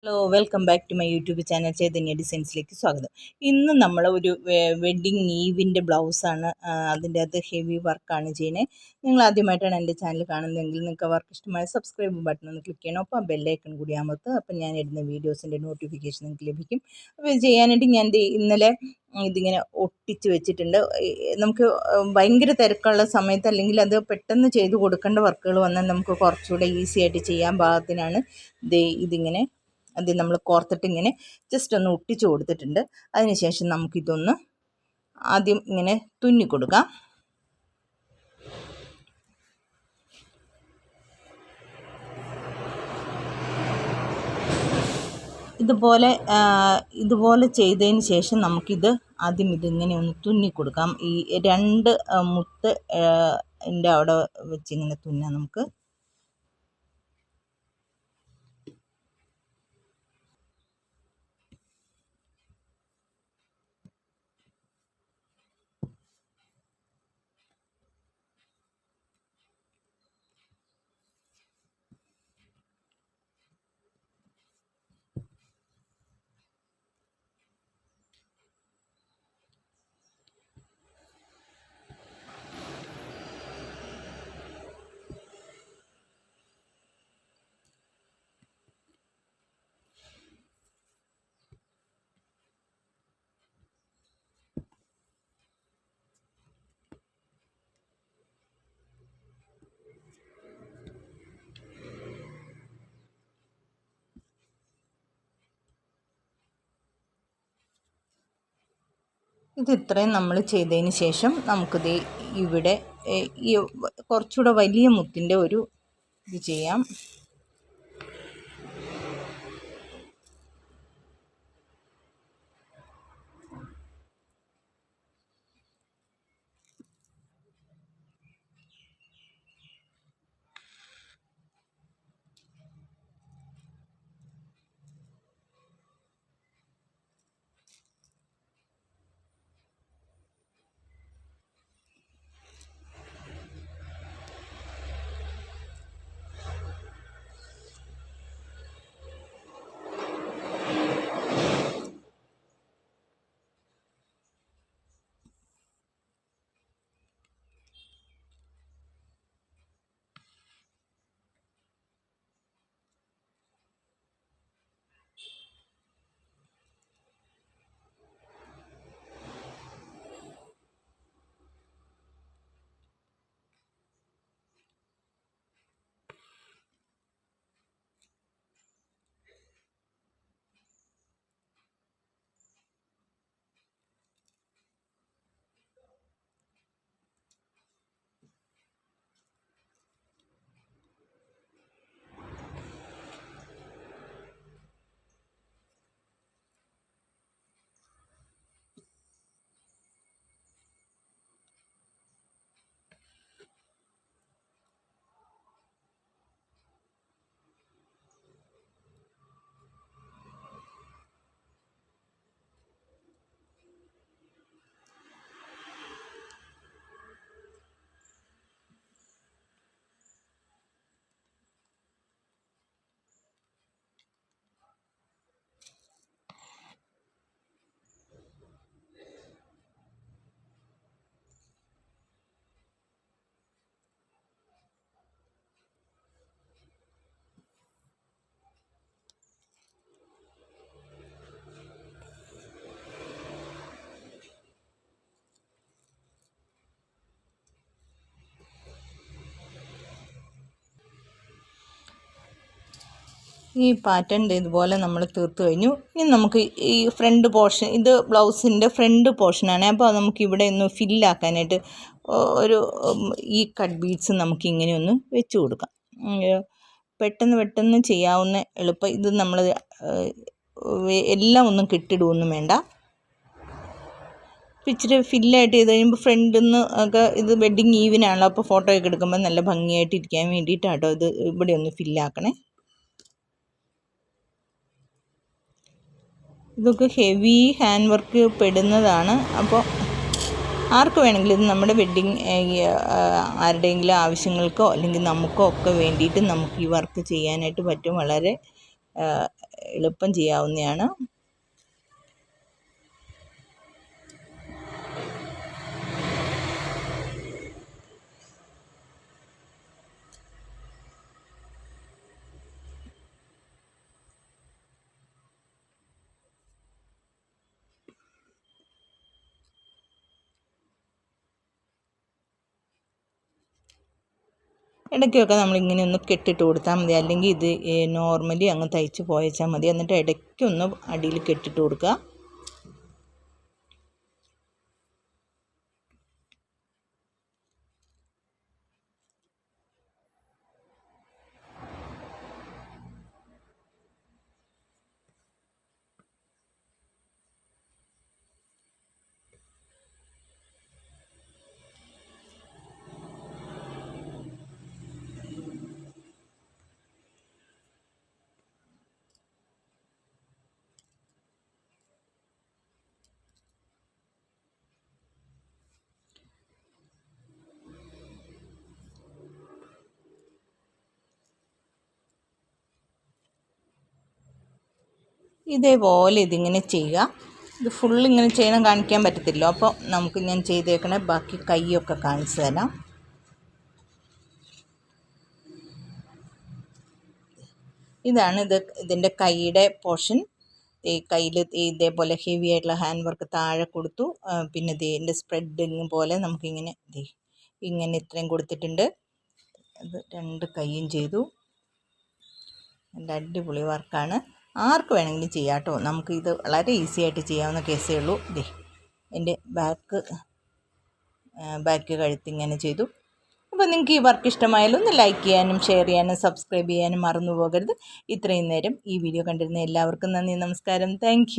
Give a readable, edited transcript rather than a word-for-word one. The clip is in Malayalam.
Hello welcome back to my YouTube channel Chaitanya ഡിസൈൻസിലേക്ക് സ്വാഗതം. ഇന്ന് നമ്മൾ ഒരു വെഡ്ഡിങ് ഈവിൻ്റെ ബ്ലൗസാണ്, അതിൻ്റെ അകത്ത് ഹെവി വർക്കാണ് ചെയ്യുന്നത്. നിങ്ങൾ ആദ്യമായിട്ടാണ് എൻ്റെ ചാനൽ കാണുന്നതെങ്കിൽ നിങ്ങൾക്ക് വർക്ക് ഇഷ്ടമായ സബ്സ്ക്രൈബ് ബട്ടൺ ഒന്ന് ക്ലിക്ക് ചെയ്യണം. അപ്പോൾ ബെല്ലൈക്കൺ കൂടി അമർത്തുക. അപ്പം ഞാൻ ഇടുന്ന വീഡിയോസിൻ്റെ നോട്ടിഫിക്കേഷൻ നിങ്ങൾക്ക് ലഭിക്കും. അപ്പോൾ ഇത് ചെയ്യാനായിട്ട് ഞാൻ ഇന്നലെ ഇതിങ്ങനെ ഒട്ടിച്ച് വെച്ചിട്ടുണ്ട്. നമുക്ക് ഭയങ്കര തിരക്കുള്ള സമയത്ത് അല്ലെങ്കിൽ അത് പെട്ടെന്ന് ചെയ്ത് കൊടുക്കേണ്ട വർക്കുകൾ വന്നാൽ നമുക്ക് കുറച്ചുകൂടെ ഈസി ആയിട്ട് ചെയ്യാൻ പാകത്തിനാണ് ഇതിങ്ങനെ അത് നമ്മൾ കോർത്തിട്ട് ഇങ്ങനെ ജസ്റ്റ് ഒന്ന് ഒട്ടിച്ച് കൊടുത്തിട്ടുണ്ട്. അതിനുശേഷം നമുക്കിതൊന്ന് ആദ്യം ഇങ്ങനെ തുന്നി കൊടുക്കാം. ഇതുപോലെ ചെയ്തതിന് ശേഷം നമുക്കിത് ആദ്യം ഇതിങ്ങനെ ഒന്ന് തുന്നി കൊടുക്കാം. ഈ രണ്ട് മുത്ത് അവിടെ വെച്ചിങ്ങനെ തുന്നാം നമുക്ക്. ഇത് ഇത്രയും നമ്മൾ ചെയ്തതിന് ശേഷം നമുക്കിത് ഇവിടെ ഈ കുറച്ചുകൂടെ വലിയ മുത്തിൻ്റെ ഒരു ഇത് ചെയ്യാം. ഈ പാറ്റേൺ ഇതുപോലെ നമ്മൾ തീർത്ത് കഴിഞ്ഞു. ഇനി നമുക്ക് ഈ ഫ്രണ്ട് പോർഷൻ, ഇത് ബ്ലൗസിൻ്റെ ഫ്രണ്ട് പോർഷനാണ്. അപ്പോൾ നമുക്ക് ഇവിടെ ഒന്ന് ഫില്ലാക്കാനായിട്ട് ഒരു ഈ കട്ട് ബീഡ്സ് നമുക്ക് ഇങ്ങനെ ഒന്ന് വെച്ച് കൊടുക്കാം. പെട്ടെന്ന് ചെയ്യാവുന്ന എളുപ്പം. ഇത് നമ്മൾ എല്ലാം ഒന്നും കെട്ടിടുകയൊന്നും വേണ്ട. ഇച്ചിരി ഫില്ലായിട്ട് ചെയ്ത് കഴിയുമ്പോൾ ഫ്രണ്ടിൽ നിന്ന് ഒക്കെ ഇത് വെഡ്ഡിങ് ഈവിനാണല്ലോ, അപ്പോൾ ഫോട്ടോ ഒക്കെ എടുക്കുമ്പോൾ നല്ല ഭംഗിയായിട്ട് ഇരിക്കാൻ വേണ്ടിയിട്ടാട്ടോ ഇത് ഇവിടെ ഒന്ന് ഫില്ലാക്കണേ. ഇതൊക്കെ ഹെവി ഹാൻഡ് വർക്ക് പെടുന്നതാണ്. അപ്പോൾ ആർക്ക് വേണമെങ്കിലും ഇത് നമ്മുടെ വെഡ്ഡിങ് ആരുടെയെങ്കിലും ആവശ്യങ്ങൾക്കോ അല്ലെങ്കിൽ നമുക്കോ ഒക്കെ വേണ്ടിയിട്ട് നമുക്ക് ഈ വർക്ക് ചെയ്യാനായിട്ട് പറ്റും. വളരെ എളുപ്പം ചെയ്യാവുന്നതാണ്. ഇടയ്ക്കൊക്കെ നമ്മളിങ്ങനെ ഒന്ന് കെട്ടിട്ട് കൊടുത്താൽ മതി, അല്ലെങ്കിൽ ഇത് നോർമലി അങ്ങ് തയ്ച്ച് പോയച്ചാൽ മതി. എന്നിട്ട് ഇടയ്ക്കൊന്ന് അടിയിൽ കെട്ടിട്ട് കൊടുക്കുക. ഇതേപോലെ ഇതിങ്ങനെ ചെയ്യുക. ഇത് ഫുള്ളിങ്ങനെ ചെയ്യണം, കാണിക്കാൻ പറ്റത്തില്ല. അപ്പോൾ നമുക്ക് ഞാൻ ചെയ്തേക്കണ ബാക്കി കൈയൊക്കെ കാണിച്ചു തരാം. ഇതാണ് ഇതിൻ്റെ കൈയുടെ പോർഷൻ. ഈ കയ്യിൽ ഇതേപോലെ ഹെവി ആയിട്ടുള്ള ഹാൻഡ് വർക്ക് താഴെ കൊടുത്തു. പിന്നെ ഇതിൻ്റെ സ്പ്രെഡിങ് പോലെ നമുക്കിങ്ങനെ ഇങ്ങനെ ഇത്രയും കൊടുത്തിട്ടുണ്ട്. അത് 2 കൈയും ചെയ്തു. നല്ല അടിപൊളി വർക്കാണ്. ആർക്ക് വേണമെങ്കിലും ചെയ്യാം കേട്ടോ. നമുക്ക് ഇത് വളരെ ഈസി ആയിട്ട് ചെയ്യാവുന്ന കേസേ ഉള്ളൂ. എൻ്റെ ബാക്ക് കഴുത്തിങ്ങനെ ചെയ്തു. അപ്പോൾ നിങ്ങൾക്ക് ഈ വർക്ക് ഇഷ്ടമായാലും ഒന്ന് ലൈക്ക് ചെയ്യാനും ഷെയർ ചെയ്യാനും സബ്സ്ക്രൈബ് ചെയ്യാനും മറന്നു പോകരുത്. ഇത്രയും നേരം ഈ വീഡിയോ കണ്ടിരുന്ന എല്ലാവർക്കും നന്ദി, നമസ്കാരം. താങ്ക്